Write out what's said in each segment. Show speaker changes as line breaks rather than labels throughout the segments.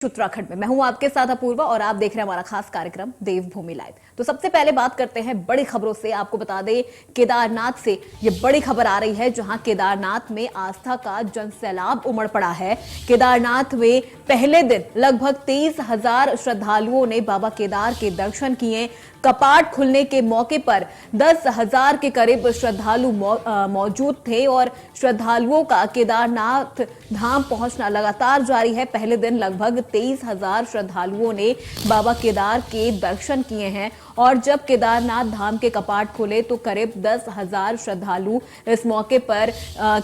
उत्तराखंड में मैं हूं आपके साथ अपूर्वा और आप देख रहे हैं हमारा खास कार्यक्रम देवभूमि लाइव। तो सबसे पहले बात करते हैं बड़ी खबरों से। आपको बता दें केदारनाथ से ये बड़ी खबर आ रही है, जहां केदारनाथ में आस्था का जनसैलाब उमड़ पड़ा है। केदारनाथ में पहले दिन लगभग 23,000 श्रद्धालुओं ने बाबा केदार के दर्शन किए। कपाट खुलने के मौके पर 10,000 के करीब श्रद्धालु मौजूद थे और श्रद्धालुओं का केदारनाथ धाम पहुंचना लगातार जारी है। पहले दिन लगभग 23,000 श्रद्धालुओं ने बाबा केदार के दर्शन किए हैं और जब केदारनाथ धाम के कपाट खुले तो करीब 10,000 श्रद्धालु इस मौके पर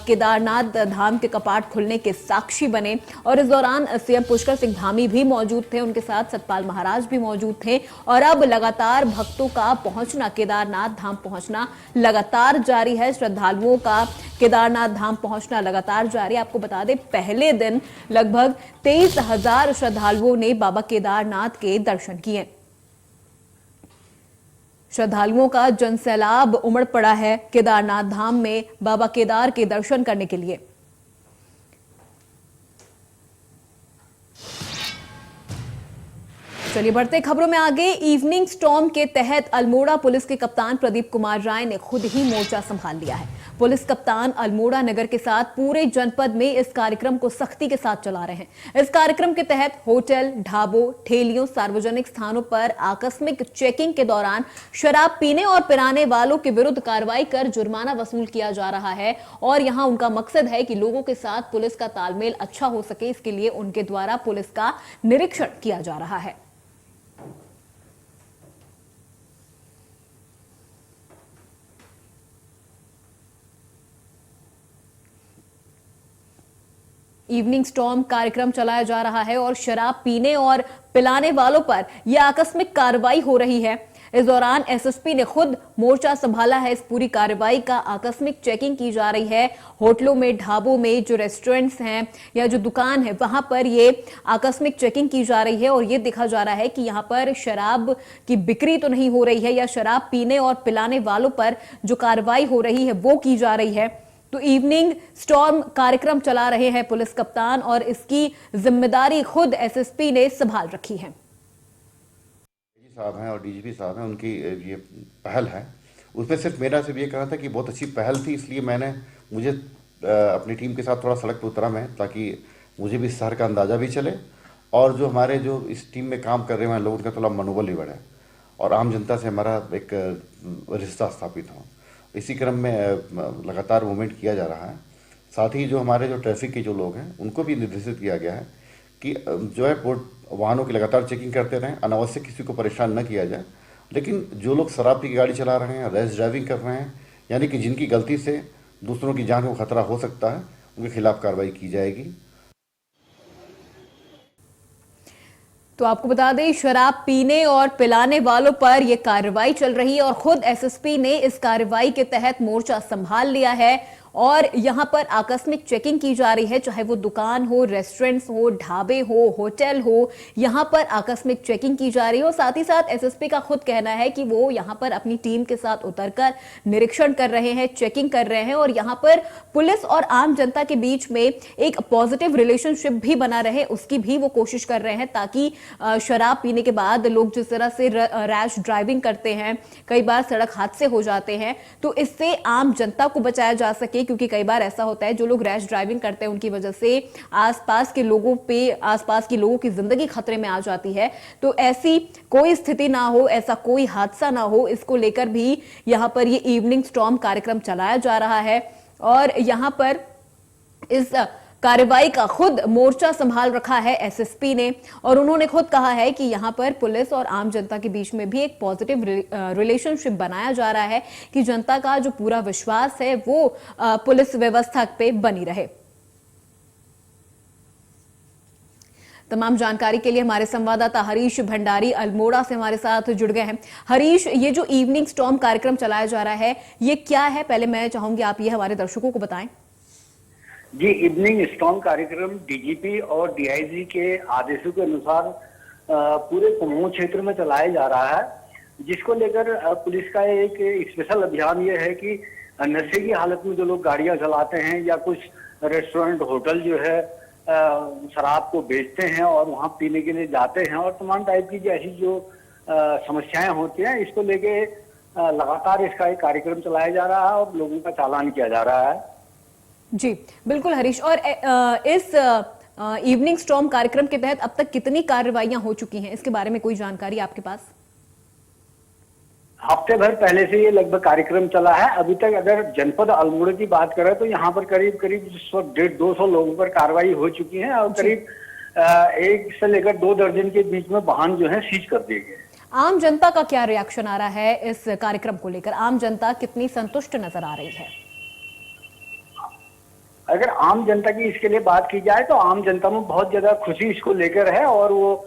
केदारनाथ धाम के कपाट खुलने के साक्षी बने। और इस दौरान सीएम पुष्कर सिंह धामी भी मौजूद थे, उनके साथ सतपाल महाराज भी मौजूद थे। और अब लगातार भक्तों का पहुंचना, केदारनाथ धाम पहुंचना लगातार जारी है। श्रद्धालुओं का केदारनाथ धाम पहुंचना लगातार जारी है। आपको बता दें पहले दिन लगभग 23,000 श्रद्धालुओं ने बाबा केदारनाथ के दर्शन किए। श्रद्धालुओं का जनसैलाब उमड़ पड़ा है केदारनाथ धाम में बाबा केदार के दर्शन करने के लिए। चलिए बढ़ते खबरों में आगे। इवनिंग स्टॉर्म के तहत अल्मोड़ा पुलिस के कप्तान प्रदीप कुमार राय ने खुद ही मोर्चा संभाल लिया है। पुलिस कप्तान अल्मोड़ा नगर के साथ पूरे जनपद में इस कार्यक्रम को सख्ती के साथ चला रहे हैं। इस कार्यक्रम के तहत होटल, ढाबों, ठेलियों, सार्वजनिक स्थानों पर आकस्मिक चेकिंग के दौरान शराब पीने और पिलाने वालों के विरुद्ध कार्रवाई कर जुर्माना वसूल किया जा रहा है। और यहां उनका मकसद है कि लोगों के साथ पुलिस का तालमेल अच्छा हो सके, इसके लिए उनके द्वारा पुलिस का निरीक्षण किया जा रहा है। इवनिंग स्टॉर्म कार्यक्रम चलाया जा रहा है और शराब पीने और पिलाने वालों पर यह आकस्मिक कार्रवाई हो रही है। इस दौरान एसएसपी ने खुद मोर्चा संभाला है। इस पूरी कार्रवाई का आकस्मिक चेकिंग की जा रही है। होटलों में, ढाबों में, जो रेस्टोरेंट्स हैं या जो दुकान है वहां पर ये आकस्मिक चेकिंग की जा रही है और ये देखा जा रहा है कि यहां पर शराब की बिक्री तो नहीं हो रही है या शराब पीने और पिलाने वालों पर जो कार्रवाई हो रही है वो की जा रही है। तो इवनिंग स्टॉर्म कार्यक्रम चला रहे हैं पुलिस कप्तान और इसकी जिम्मेदारी खुद एसएसपी ने संभाल रखी है।
साहब हैं और डीजीपी साहब हैं, उनकी ये पहल है। उसमें सिर्फ मेरा सिर्फ ये कहना था कि बहुत अच्छी पहल थी, इसलिए मुझे अपनी टीम के साथ थोड़ा सड़क पर उतरा मैं, ताकि मुझे भी इस शहर का अंदाज़ा भी चले और जो हमारे जो इस टीम में काम कर रहे हैं लोगों का थोड़ा मनोबल भी बढ़े और आम जनता से हमारा एक रिश्ता स्थापित हो। इसी क्रम में लगातार मूवमेंट किया जा रहा है। साथ ही जो हमारे जो ट्रैफिक के जो लोग हैं उनको भी निर्देशित किया गया है कि जो है वाहनों की लगातार चेकिंग करते रहें, अनावश्यक किसी को परेशान न किया जाए। लेकिन जो लोग शराब पी के गाड़ी चला रहे हैं, रैश ड्राइविंग कर रहे हैं, यानी कि जिनकी गलती से दूसरों की जान को खतरा हो सकता है, उनके खिलाफ कार्रवाई की जाएगी।
तो आपको बता दें शराब पीने और पिलाने वालों पर यह कार्रवाई चल रही है और खुद एसएसपी ने इस कार्रवाई के तहत मोर्चा संभाल लिया है और यहां पर आकस्मिक चेकिंग की जा रही है, चाहे वो दुकान हो, रेस्टोरेंट्स हो, ढाबे हो, होटल हो, यहां पर आकस्मिक चेकिंग की जा रही है। और साथ ही साथ एसएसपी का खुद कहना है कि वो यहां पर अपनी टीम के साथ उतरकर निरीक्षण कर रहे हैं, चेकिंग कर रहे हैं और यहां पर पुलिस और आम जनता के बीच में एक पॉजिटिव रिलेशनशिप भी बना रहे, उसकी भी वो कोशिश कर रहे हैं, ताकि शराब पीने के बाद लोग जिस तरह से रैश ड्राइविंग करते हैं, कई बार सड़क हादसे हो जाते हैं, तो इससे आम जनता को बचाया जा सके। क्योंकि कई बार ऐसा होता है जो लोग रैश ड्राइविंग करते हैं उनकी वजह से आसपास के लोगों की जिंदगी खतरे में आ जाती है। तो ऐसी कोई स्थिति ना हो, ऐसा कोई हादसा ना हो, इसको लेकर भी यहां पर ये इवनिंग स्टॉर्म कार्यक्रम चलाया जा रहा है और यहां पर इस कार्रवाई का खुद मोर्चा संभाल रखा है एसएसपी ने और उन्होंने खुद कहा है कि यहां पर पुलिस और आम जनता के बीच में भी एक पॉजिटिव रिलेशनशिप बनाया जा रहा है कि जनता का जो पूरा विश्वास है वो पुलिस व्यवस्था पे बनी रहे। तमाम जानकारी के लिए हमारे संवाददाता हरीश भंडारी अल्मोड़ा से हमारे साथ जुड़ गए हैं। हरीश, ये जो इवनिंग स्टॉर्म कार्यक्रम चलाया जा रहा है ये क्या है, पहले मैं चाहूंगी आप ये हमारे दर्शकों को बताएं।
जी, इवनिंग स्टॉर्म कार्यक्रम डीजीपी और डीआईजी के आदेशों के अनुसार पूरे समूह क्षेत्र में चलाया जा रहा है, जिसको लेकर पुलिस का एक स्पेशल अभियान ये है कि नशे की हालत में जो लोग गाड़ियां चलाते हैं या कुछ रेस्टोरेंट, होटल जो है शराब को बेचते हैं और वहां पीने के लिए जाते हैं, और तमाम टाइप की ऐसी जो समस्याएं होती हैं, इसको लेके लगातार इसका एक कार्यक्रम चलाया जा रहा है और लोगों का चालान किया जा रहा है।
जी बिल्कुल हरीश। और इस इवनिंग स्टॉर्म कार्यक्रम के तहत अब तक कितनी कार्रवाइयां हो चुकी हैं, इसके बारे में कोई जानकारी आपके पास?
हफ्ते भर पहले से ये लगभग कार्यक्रम चला है। अभी तक अगर जनपद अल्मोड़ा की बात करें तो यहाँ पर करीब 150-200 लोगों पर कार्रवाई हो चुकी है और करीब 1 से लेकर 2 दर्जन के बीच में वाहन जो है सीज कर दिए गए।
आम जनता का क्या रिएक्शन आ रहा है इस कार्यक्रम को लेकर? आम जनता कितनी संतुष्ट नजर आ रही है?
अगर आम जनता की इसके लिए बात की जाए तो आम जनता में बहुत ज्यादा खुशी इसको लेकर है, और वो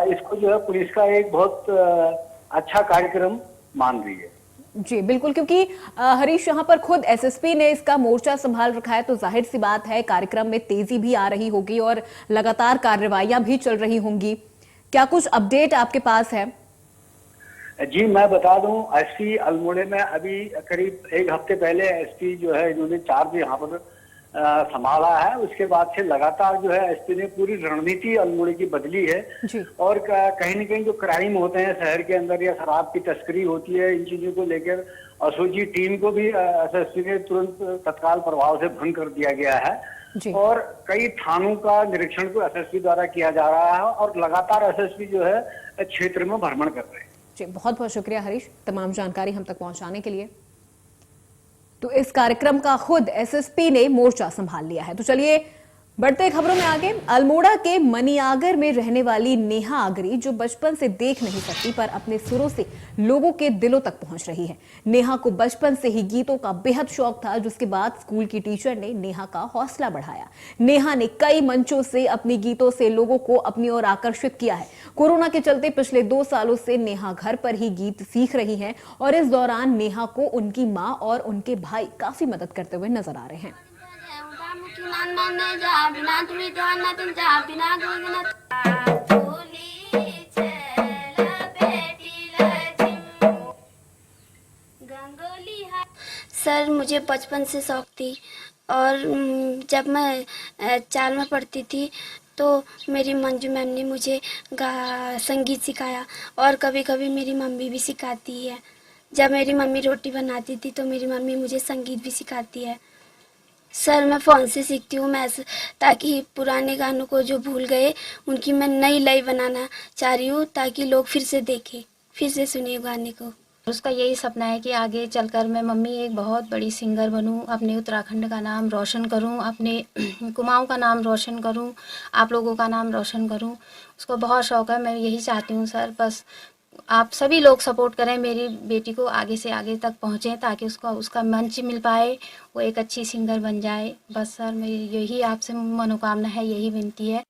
इसको जो है पुलिस का एक बहुत अच्छा कार्यक्रम मान रही है।
जी बिल्कुल, क्योंकि हरीश यहाँ पर खुद एसएसपी ने इसका मोर्चा संभाल रखा है, तो जाहिर सी बात है कार्यक्रम में तेजी भी आ रही होगी और लगातार कार्रवाइयां भी चल रही होंगी। क्या कुछ अपडेट आपके पास है?
जी मैं बता दूं, एसपी अल्मोड़े में अभी करीब 1 हफ्ते पहले एसपी जो है इन्होंने चार्ज यहाँ पर संभाला है। उसके बाद से लगातार जो है एसपी ने पूरी रणनीति अल्मोड़े की बदली है
जी।
और कहीं न कहीं जो क्राइम होते हैं शहर के अंदर या शराब की तस्करी होती है, इन चीजों को लेकर असोची टीम को भी एसएसपी ने तुरंत तत्काल प्रभाव से भंग कर दिया गया है
जी।
और कई थानों का निरीक्षण को एसएसपी द्वारा किया जा रहा है और लगातार एसएसपी जो है क्षेत्र में भ्रमण कर रहे हैं।
जी बहुत बहुत शुक्रिया हरीश, तमाम जानकारी हम तक पहुंचाने के लिए। तो इस कार्यक्रम का खुद एसएसपी ने मोर्चा संभाल लिया है। तो चलिए बढ़ते खबरों में आगे। अल्मोड़ा के मनियागर में रहने वाली नेहा आगरी, जो बचपन से देख नहीं सकती पर अपने सुरों से लोगों के दिलों तक पहुंच रही है। नेहा को बचपन से ही गीतों का बेहद शौक था, जिसके बाद स्कूल की टीचर ने नेहा का हौसला बढ़ाया। नेहा ने कई मंचों से अपने गीतों से लोगों को अपनी ओर आकर्षित किया है। कोरोना के चलते पिछले 2 सालों से नेहा घर पर ही गीत सीख रही है और इस दौरान नेहा को उनकी माँ और उनके भाई काफी मदद करते हुए नजर आ रहे हैं।
सर मुझे बचपन से शौक थी और जब मैं 4 में पढ़ती थी तो मेरी मंजू मैम ने मुझे संगीत सिखाया और कभी कभी मेरी मम्मी भी सिखाती है। जब मेरी मम्मी रोटी बनाती थी तो मेरी मम्मी मुझे संगीत भी सिखाती है। सर मैं फ़ोन से सीखती हूँ मैं, ताकि पुराने गानों को जो भूल गए उनकी मैं नई लय बनाना चाह रही हूँ, ताकि लोग फिर से देखें, फिर से सुने गाने को।
उसका यही सपना है कि आगे चलकर मैं मम्मी एक बहुत बड़ी सिंगर बनूं, अपने उत्तराखंड का नाम रोशन करूं, अपने कुमाऊं का नाम रोशन करूं, आप लोगों का नाम रोशन करूं। उसको बहुत शौक़ है, मैं यही चाहती हूं सर, बस आप सभी लोग सपोर्ट करें, मेरी बेटी को आगे से आगे तक पहुंचे ताकि उसका मंच मिल पाए, वो एक अच्छी सिंगर बन जाए। बस सर मेरी यही आपसे मनोकामना है, यही विनती है।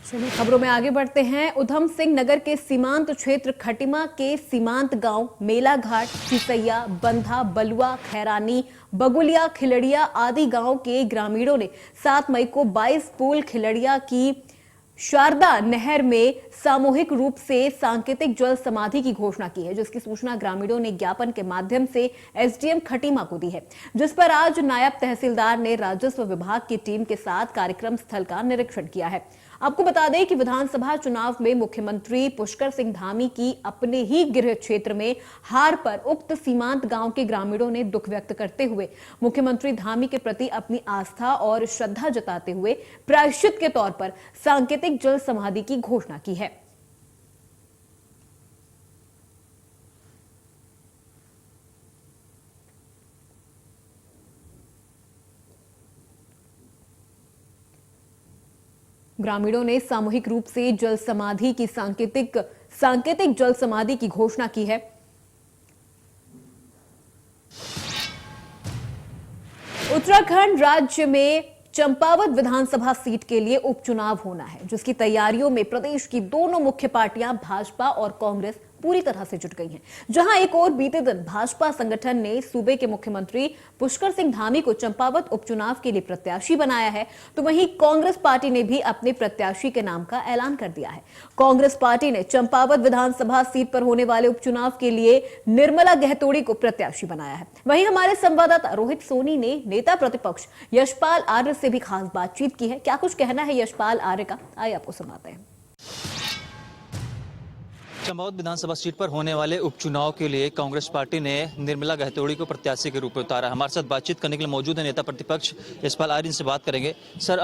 चलिए खबरों में आगे बढ़ते हैं। उधम सिंह नगर के सीमांत क्षेत्र खटिमा के सीमांत गांव मेलाघाट, सिसैया, बंधा, बलुआ, खैरानी, बगुलिया, खिलड़िया आदि गांव के ग्रामीणों ने 7 मई को 22 पुल खिलड़िया की शारदा नहर में सामूहिक रूप से सांकेतिक जल समाधि की घोषणा की है, जिसकी सूचना ग्रामीणों ने ज्ञापन के माध्यम से एसडीएम खटीमा को दी है, जिस पर आज नायब तहसीलदार ने राजस्व विभाग की टीम के साथ कार्यक्रम स्थल का निरीक्षण किया है। आपको बता दें कि विधानसभा चुनाव में मुख्यमंत्री पुष्कर सिंह धामी की अपने ही गृह क्षेत्र में हार पर उक्त सीमांत गांव के ग्रामीणों ने दुख व्यक्त करते हुए मुख्यमंत्री धामी के प्रति अपनी आस्था और श्रद्धा जताते हुए प्रायश्चित के तौर पर सांकेतिक जल समाधि की घोषणा की है। ग्रामीणों ने सामूहिक रूप से जल समाधि की सांकेतिक जल समाधि की घोषणा की है। उत्तराखंड राज्य में चंपावत विधानसभा सीट के लिए उपचुनाव होना है, जिसकी तैयारियों में प्रदेश की दोनों मुख्य पार्टियां भाजपा और कांग्रेस पूरी तरह से जुट गई हैं। जहां एक और बीते दिन भाजपा संगठन ने सूबे के मुख्यमंत्री पुष्कर सिंह धामी को चंपावत उपचुनाव के लिए प्रत्याशी बनाया है, तो वहीं कांग्रेस पार्टी ने भी अपने प्रत्याशी के नाम का ऐलान कर दिया है। कांग्रेस पार्टी ने चंपावत विधानसभा सीट पर होने वाले उपचुनाव के लिए निर्मला गहतोड़ी को प्रत्याशी बनाया है। वहीं हमारे संवाददाता रोहित सोनी ने नेता प्रतिपक्ष यशपाल आर्य से भी खास बातचीत की है। क्या कुछ कहना है यशपाल आर्य का, आइए आपको सुनाते हैं।
चंपावत विधानसभा सीट पर होने वाले उपचुनाव के लिए कांग्रेस पार्टी ने निर्मला गहतोड़ी को प्रत्याशी के रूप में उतारा। हमारे साथ बातचीत करने के लिए मौजूद है नेता प्रतिपक्ष यशपाल आर्य से बात करेंगे। सर,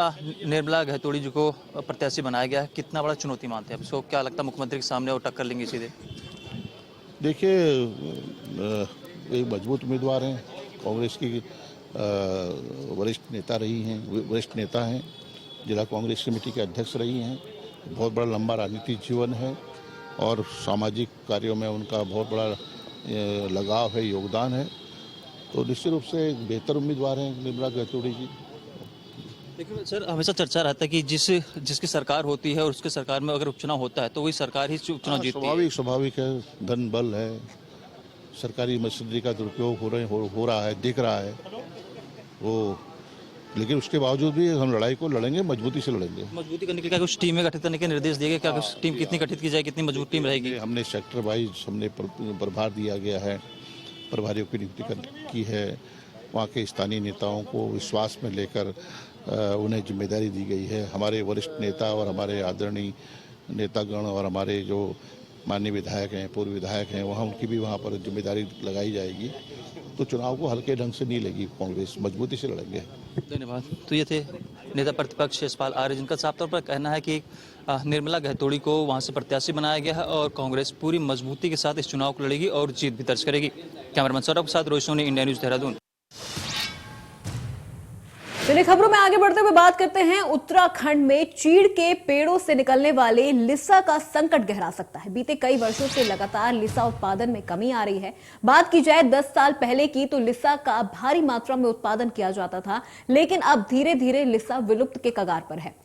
निर्मला गहतोड़ी जी को प्रत्याशी बनाया गया है, कितना बड़ा चुनौती मानते हैं इसको? क्या लगता है मुख्यमंत्री के सामने वो टक्कर लेंगे सीधे?
देखिए, एक मजबूत उम्मीदवार हैं, कांग्रेस की वरिष्ठ नेता रही हैं, वरिष्ठ नेता हैं, जिला कांग्रेस कमेटी के अध्यक्ष रही हैं, बहुत बड़ा लंबा राजनीतिक जीवन है और सामाजिक कार्यों में उनका बहुत बड़ा लगाव है, योगदान है, तो निश्चित रूप से एक बेहतर उम्मीदवार हैं निर्मला गहतोड़ी जी।
लेकिन सर, हमेशा चर्चा रहता है कि जिसकी सरकार होती है और उसके सरकार में अगर उपचुनाव होता है तो वही सरकार ही उपचुनाव जीतती है।
स्वाभाविक है, धन बल है, सरकारी मशीनरी का दुरुपयोग हो रहा है, दिख रहा है वो, लेकिन उसके बावजूद भी हम लड़ाई को लड़ेंगे, मजबूती से लड़ेंगे।
मजबूती करने के लिए क्या कुछ टीमें गठित करने के निर्देश दिए गए? क्या कुछ टीम कितनी गठित की जाए, कितनी मजबूत टीम रहेगी?
हमने सेक्टर वाइज हमने प्रभार दिया गया है, प्रभारियों की नियुक्ति की है, वहाँ के स्थानीय नेताओं को विश्वास में लेकर उन्हें जिम्मेदारी दी गई है। हमारे वरिष्ठ नेता और हमारे आदरणीय नेतागण और हमारे जो माननीय विधायक हैं, पूर्व विधायक हैं, वहाँ उनकी भी वहाँ पर जिम्मेदारी लगाई जाएगी। तो चुनाव को हल्के ढंग से नहीं लगी, कांग्रेस मजबूती से लड़ेंगे।
धन्यवाद। तो ये थे नेता प्रतिपक्ष यशपाल आर्य, जिनका साफ तौर पर कहना है कि निर्मला गहतोड़ी को वहां से प्रत्याशी बनाया गया है और कांग्रेस पूरी मजबूती के साथ इस चुनाव को लड़ेगी और जीत भी दर्ज करेगी। कैमरामैन सौरभ के साथ रोहित सोनी, इंडिया न्यूज, देहरादून।
चलिए खबरों में आगे बढ़ते हुए बात करते हैं। उत्तराखंड में चीड़ के पेड़ों से निकलने वाले लिसा का संकट गहरा सकता है। बीते कई वर्षों से लगातार लिसा उत्पादन में कमी आ रही है। बात की जाए 10 साल पहले की तो लिसा का भारी मात्रा में उत्पादन किया जाता था, लेकिन अब धीरे धीरे लिसा विलुप्त के कगार पर है।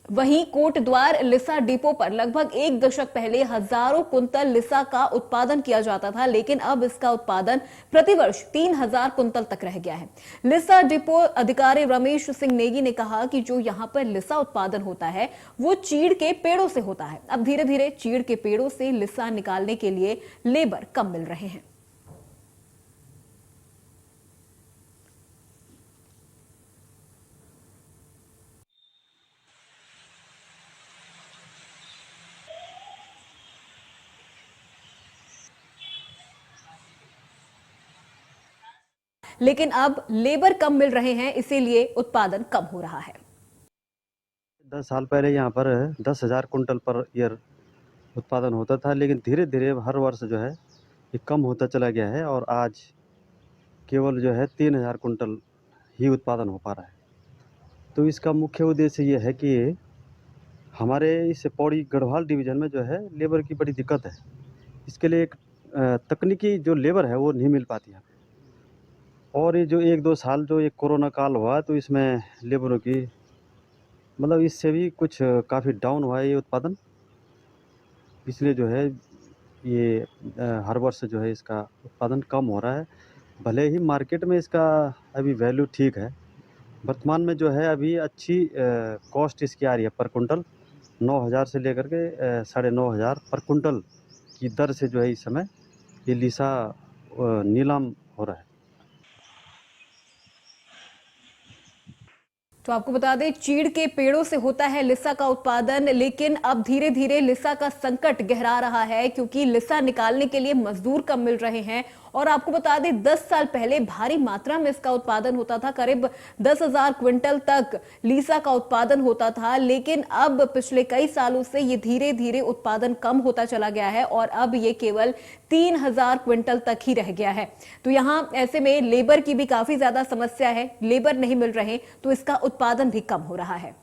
वहीं कोटद्वार लिसा डिपो पर लगभग 1 दशक पहले हजारों कुंतल लिसा का उत्पादन किया जाता था, लेकिन अब इसका उत्पादन प्रतिवर्ष 3000 कुंतल तक रह गया है। लिसा डिपो अधिकारी रमेश सिंह नेगी ने कहा कि जो यहां पर लिसा उत्पादन होता है वो चीड़ के पेड़ों से होता है। अब धीरे धीरे चीड़ के पेड़ों से लिसा निकालने के लिए लेबर कम मिल रहे हैं। लेकिन अब लेबर कम मिल रहे हैं, इसीलिए उत्पादन कम हो रहा है।
10 साल पहले यहाँ पर 10,000 कुंटल पर ईयर उत्पादन होता था, लेकिन धीरे धीरे हर वर्ष जो है ये कम होता चला गया है और आज केवल जो है 3,000 कुंटल ही उत्पादन हो पा रहा है। तो इसका मुख्य उद्देश्य ये है कि हमारे इस पौड़ी गढ़वाल डिवीज़न में जो है लेबर की बड़ी दिक्कत है। इसके लिए एक तकनीकी जो लेबर है वो नहीं मिल पाती है। और ये जो 1-2 साल जो ये कोरोना काल हुआ तो इसमें लेबरों की मतलब इससे भी कुछ काफ़ी डाउन हुआ है ये उत्पादन। इसलिए जो है ये हर वर्ष जो है इसका उत्पादन कम हो रहा है। भले ही मार्केट में इसका अभी वैल्यू ठीक है, वर्तमान में जो है अभी अच्छी कॉस्ट इसकी आ रही है पर कुंटल 9,000 से लेकर के 9,500 पर कुंटल की दर से जो है इस समय ये लिसा नीलाम हो रहा है।
तो आपको बता दें, चीड़ के पेड़ों से होता है लिसा का उत्पादन, लेकिन अब धीरे धीरे लिसा का संकट गहरा रहा है क्योंकि लिसा निकालने के लिए मजदूर कम मिल रहे हैं। और आपको बता दें 10 साल पहले भारी मात्रा में इसका उत्पादन होता था, करीब 10,000 क्विंटल तक लिसा का उत्पादन होता था, लेकिन अब पिछले कई सालों से ये धीरे धीरे उत्पादन कम होता चला गया है और अब ये केवल 3,000 क्विंटल तक ही रह गया है। तो यहाँ ऐसे में लेबर की भी काफी ज्यादा समस्या है, लेबर नहीं मिल रहे तो इसका उत्पादन भी कम हो रहा है।